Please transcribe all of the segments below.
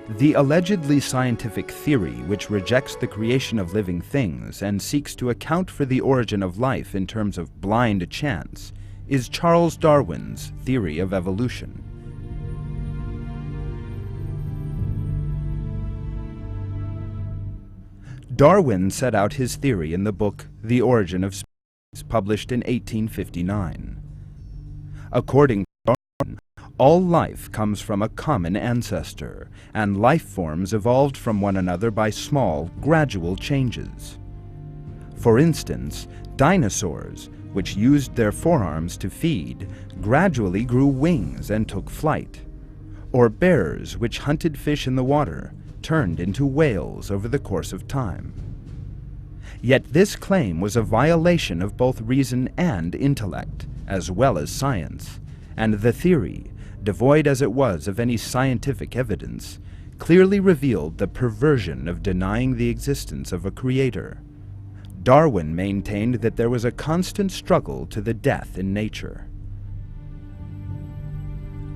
The allegedly scientific theory which rejects the creation of living things and seeks to account for the origin of life in terms of blind chance is Charles Darwin's theory of evolution. Darwin set out his theory in the book The Origin of Species, published in 1859. According to Darwin, all life comes from a common ancestor, and life forms evolved from one another by small, gradual changes. For instance, dinosaurs, which used their forearms to feed, gradually grew wings and took flight. Or bears, which hunted fish in the water, turned into whales over the course of time. Yet this claim was a violation of both reason and intellect, as well as science, and the theory, devoid as it was of any scientific evidence, clearly revealed the perversion of denying the existence of a creator. Darwin maintained that there was a constant struggle to the death in nature.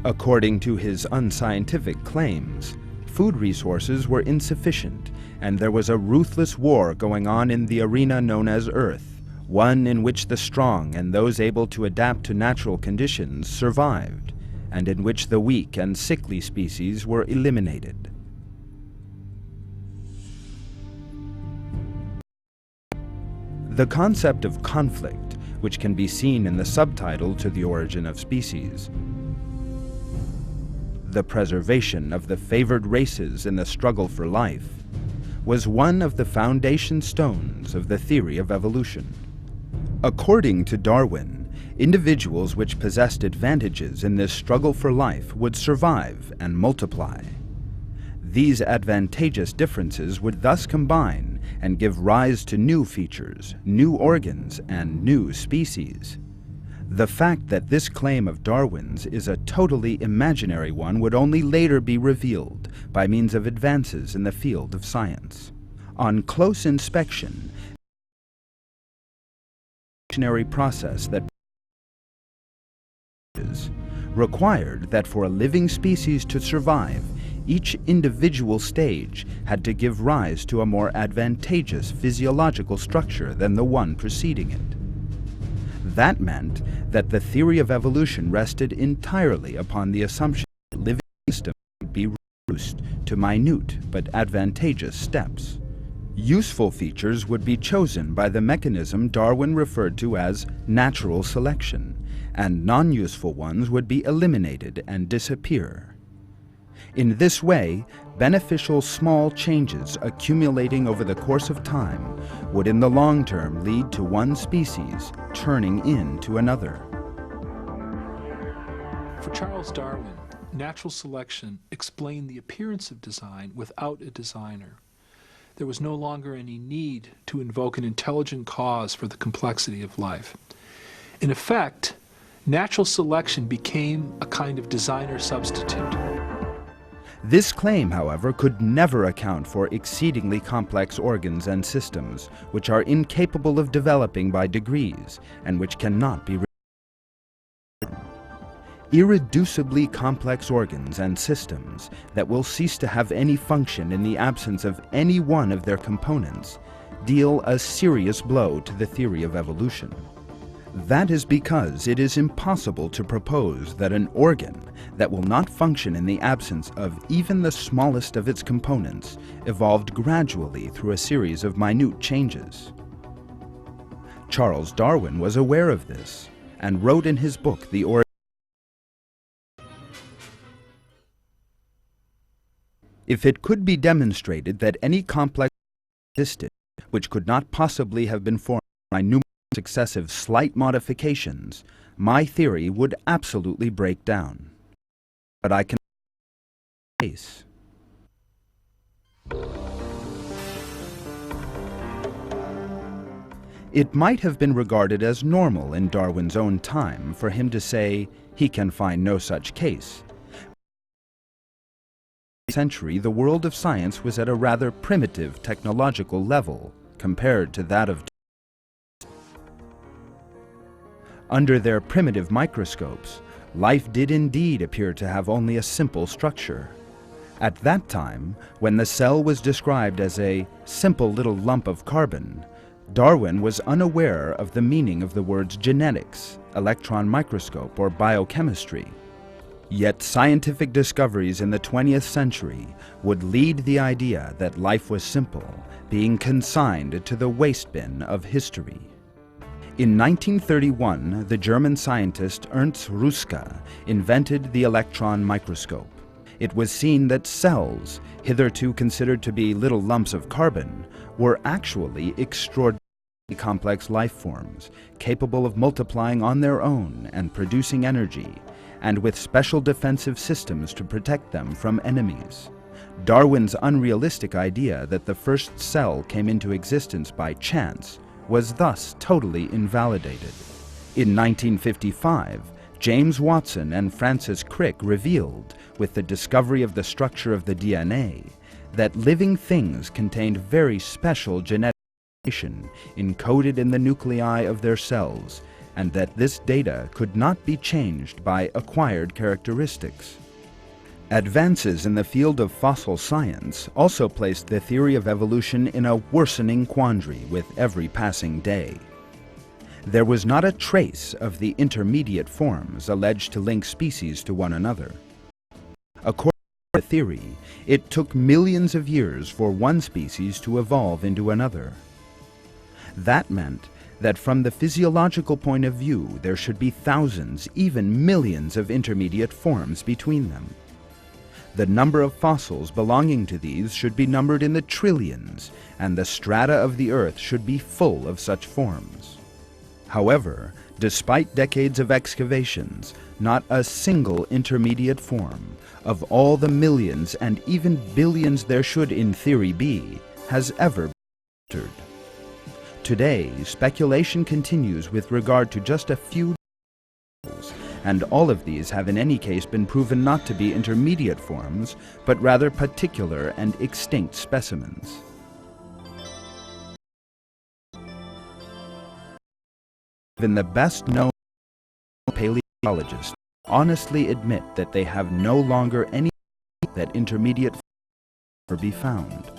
According to his unscientific claims, food resources were insufficient, and there was a ruthless war going on in the arena known as Earth, one in which the strong and those able to adapt to natural conditions survived, and in which the weak and sickly species were eliminated. The concept of conflict, which can be seen in the subtitle to The Origin of Species, the preservation of the favored races in the struggle for life, was one of the foundation stones of the theory of evolution. According to Darwin, individuals which possessed advantages in this struggle for life would survive and multiply. These advantageous differences would thus combine and give rise to new features, new organs, and new species. The fact that this claim of Darwin's is a totally imaginary one would only later be revealed by means of advances in the field of science. On close inspection, the evolutionary process that required that for a living species to survive, each individual stage had to give rise to a more advantageous physiological structure than the one preceding it. That meant that the theory of evolution rested entirely upon the assumption that living systems would be reduced to minute but advantageous steps. Useful features would be chosen by the mechanism Darwin referred to as natural selection, and non-useful ones would be eliminated and disappear. In this way, beneficial small changes accumulating over the course of time would in the long term lead to one species turning into another. For Charles Darwin, natural selection explained the appearance of design without a designer. There was no longer any need to invoke an intelligent cause for the complexity of life. In effect, natural selection became a kind of designer substitute. This claim, however, could never account for exceedingly complex organs and systems, which are incapable of developing by degrees, and which cannot be irreducibly complex organs and systems that will cease to have any function in the absence of any one of their components, deal a serious blow to the theory of evolution. That is because it is impossible to propose that an organ that will not function in the absence of even the smallest of its components evolved gradually through a series of minute changes. Charles Darwin was aware of this and wrote in his book The Origin. If it could be demonstrated that any complex existed which could not possibly have been formed by numerous successive slight modifications, my theory would absolutely break down. But I can case. It might have been regarded as normal in Darwin's own time for him to say he can find no such case. In the century, the world of science was at a rather primitive technological level compared to that of Under their primitive microscopes, life did indeed appear to have only a simple structure. At that time, when the cell was described as a simple little lump of carbon, Darwin was unaware of the meaning of the words genetics, electron microscope, or biochemistry. Yet scientific discoveries in the 20th century would lead the idea that life was simple, being consigned to the waste bin of history. In 1931, the German scientist Ernst Ruska invented the electron microscope. It was seen that cells, hitherto considered to be little lumps of carbon, were actually extraordinarily complex life forms, capable of multiplying on their own and producing energy, and with special defensive systems to protect them from enemies. Darwin's unrealistic idea that the first cell came into existence by chance was thus totally invalidated. In 1955, James Watson and Francis Crick revealed, with the discovery of the structure of the DNA, that living things contained very special genetic information encoded in the nuclei of their cells, and that this data could not be changed by acquired characteristics. Advances in the field of fossil science also placed the theory of evolution in a worsening quandary with every passing day. There was not a trace of the intermediate forms alleged to link species to one another. According to the theory, it took millions of years for one species to evolve into another. That meant that from the physiological point of view, there should be thousands, even millions of intermediate forms between them. The number of fossils belonging to these should be numbered in the trillions, and the strata of the Earth should be full of such forms. However, despite decades of excavations, not a single intermediate form, of all the millions and even billions there should in theory be, has ever been entered. Today, speculation continues with regard to just a few fossils, and all of these have in any case been proven not to be intermediate forms, but rather particular and extinct specimens. Even the best-known paleontologists honestly admit that they have no longer any that intermediate forms be found.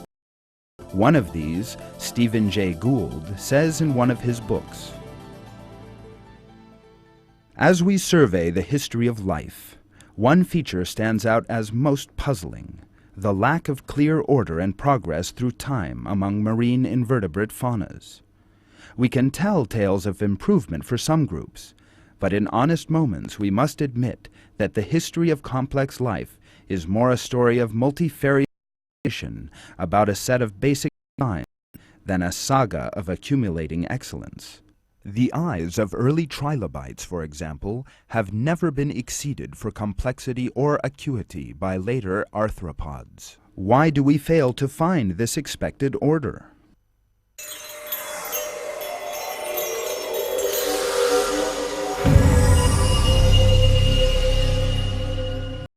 One of these, Stephen Jay Gould, says in one of his books, "As we survey the history of life, one feature stands out as most puzzling: the lack of clear order and progress through time among marine invertebrate faunas. We can tell tales of improvement for some groups, but in honest moments we must admit that the history of complex life is more a story of multifarious about a set of basic designs than a saga of accumulating excellence. The eyes of early trilobites, for example, have never been exceeded for complexity or acuity by later arthropods. Why do we fail to find this expected order?